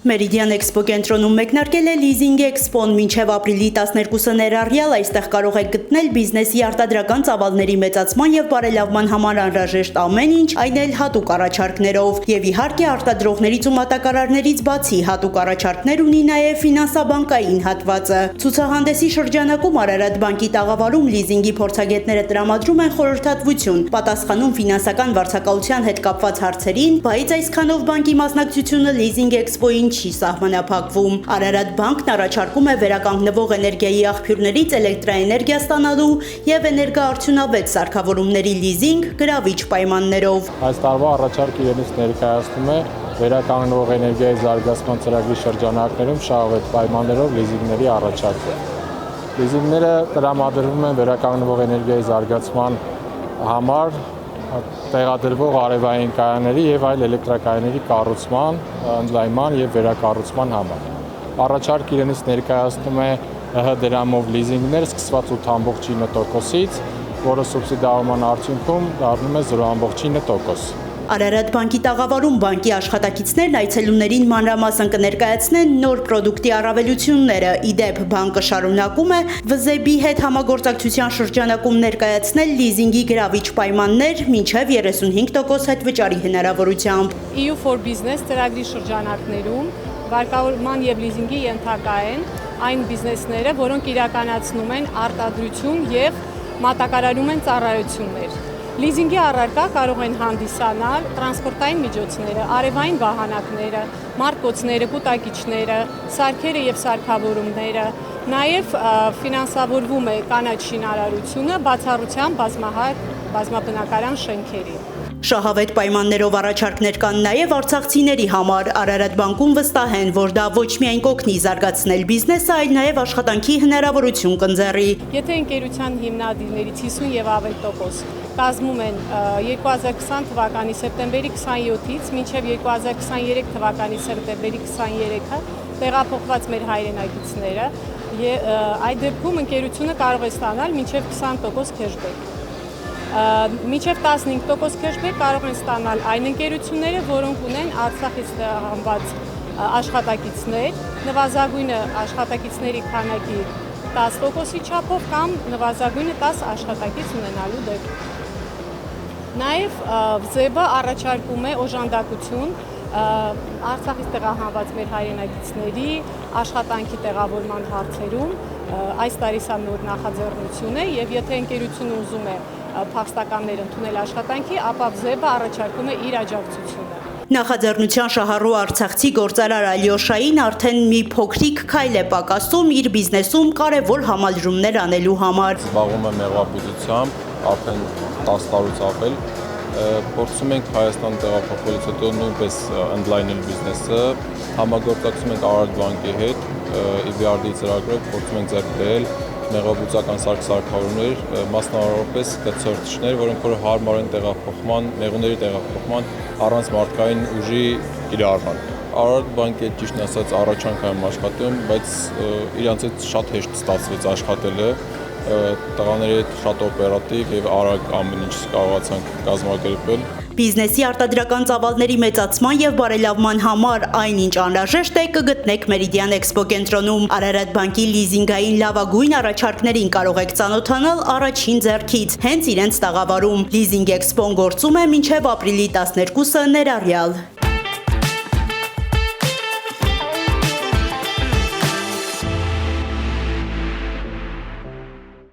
Meridian Expo կենտրոնում մեկնարկել է Leasing Expo-ն մինչև ապրիլի 12-ը ներառյալ այստեղ կարող եք գտնել բիզնեսի արտադրական ծավալների մեծացման եւ բարելավման համար անհրաժեշտ ամեն ինչ, այն էլ հատուկ առաջարկներով եւ իհարկե արտադրողներից ու մատակարարներից բացի հատուկ առաջարկներ ունի նաեւ ֆինանսաբանկային հատվածը։ Ցուցահանդեսի շրջանակում Արարատ բանկի տաղավարում լիզինգի փորձագետները տրամադրում են խորհրդատվություն, պատասխանում ֆինանսական վարձակալության հետ կապված հարցերին, բայց այսքանով բանկի մասնակցությունը Leasing Expo-ին չի սահմանափակվում։ Արարատ բանկն առաջարկում է վերականգնվող էներգիայի աղբյուրներից էլեկտրաէներգիա ստանալու եւ էներգաարդյունավետ սարքավորումների լիզինգ գրավիչ պայմաններով։ Այս տարվա առաջարկը իրենից ներկայացնում է վերականգնվող էներգիայի զարգացման ծրագրի շրջանակներում շահավետ պայմաններով լիզինգների առաջարկը։ Լիզինգները տրամադրվում են վերականգնվող էներգիայի զարգացման համար տեղադրվող արևային կայանների եւ այլ էլեկտրակայանների կառուցման, ընդլայնման եւ վերակառուցման համար։ Առաջարկը իրենից ներկայացնում է ՀՀ դրամով լիզինգներ սկսված 8.9%-ից, որը սուբսիդավորման արդյունքում դառնում է 0.9%։ Արարատ բանկի տաղավարում բանկի աշխատակիցներն այցելուներին մանրամասն կներկայացնեն նոր պրոդուկտի առավելությունները։ Իդեպ բանկը շարունակում է ՎԶԲ-ի հետ համագործակցության շրջանակում ներկայացնել լիզինգի գրավիչ պայմաններ մինչև 35% հետվճարի հնարավորությամբ։ EU for Business ծրագրի շրջանակներում վարկավորման եւ լիզինգի ենթակա են այն բիզնեսները, որոնք իրականացնում են արտադրություն եւ մատակարարում են ծառայություններ։ Լիզինգի առարկա կարող են հանդիսանալ տրանսպորտային միջոցները, արևային վահանակները, մարտկոցները, կուտակիչները, սարքերը եւ սարքավորումները, նաեւ ֆինանսավորվում է կանաչ շինարարությունը, բացառությամբ բազմաբնակարան շենքերի։ Շահավետ պայմաններով առաջարկներ կան նաև արցախցիների համար։ Արարատ բանկում վստահ են, որ դա ոչ միայն կօգնի զարգացնել բիզնեսը, այլ նաև աշխատանքի հնարավորություն կընձեռի։ Եթե ընկերության հիմնադիրներից 50 եւ ավել տոկոս կազմում են 2020 թվականի սեպտեմբերի 27-ից մինչև 2023 թվականի սեպտեմբերի 23-ը տեղափոխված մեր հայրենակիցները, այդ դեպքում ընկերությունը կարող է ստանալ մինչև 20% քեշբեք։ Մինչև 15% քեշբեք կարող են ստանալ այն ընկերությունները, որոնք ունեն Արցախից տեղահանված աշխատակիցներ, նվազագույնը աշխատակիցների քանակի 10%-ի չափով կամ նվազագույնը 10 աշխատակից ունենալու դեպքում։ Նաև ՎԶԲ-ը առաջարկում է օժանդակություն Արցախից տեղահանված մեր հայրենակիցների աշխատանքի տեղավորման հարցերում։ Այս տարի սա նոր նախաձեռնություն է եւ եթե ընկերությունը ուզում է փախստականներ ընդունել աշխատանքի, ապա ՎԶԲ-ը առաջարկում է իր աջակցությունը։ Նախաձեռնության շահառու արցախցի գործարար Ալյոշային արդեն մի փոքրիկ քայլ է պակասում իր բիզնեսում կարևոր համալրումներ անելու համար։ Զբաղվում եմ մեղվաբուծությամբ արդեն 10 տարուց ավել։ Փորձում ենք Հայաստան տեղափոխվելուց հետո նույնպես ընդլայնել բիզնեսը, համագործակցում ենք Արարատ բանկի հետ, EBRD ծրագրով փորձում ենք ձեռք բերել մեղվաբուծական սարքավորումներ, մասնավորապես կցորդիչներ, որոնք որ հարմար են տեղափոխման, մեղուների տեղափոխման առանց մարդկային ուժի կիրառման։ Արարատ բանկի հետ ճիշտն ասած առաջանք եմ աշխատում, բայց իրանց հետ շատ հեշտ ստացվեց աշխատելը։ Տղաների հետ շատ օպերատիվ եւ արագ ամեն ինչ կարողացանք կազմակերպել։ Բիզնեսի արտադրական ծավալների մեծացման եւ բարելավման համար այնինչ անհրաժեշտ է կգտնեք Meridian Expo կենտրոնում։ Արարատ բանկի լիզինգային լավագույն առաջարկներին կարող եք ծանոթանալ առաջին ձեռքից, հենց իրենց տաղավարում։ Leasing Expo-ն գործում է մինչև ապրիլի 12-ը ներառյալ։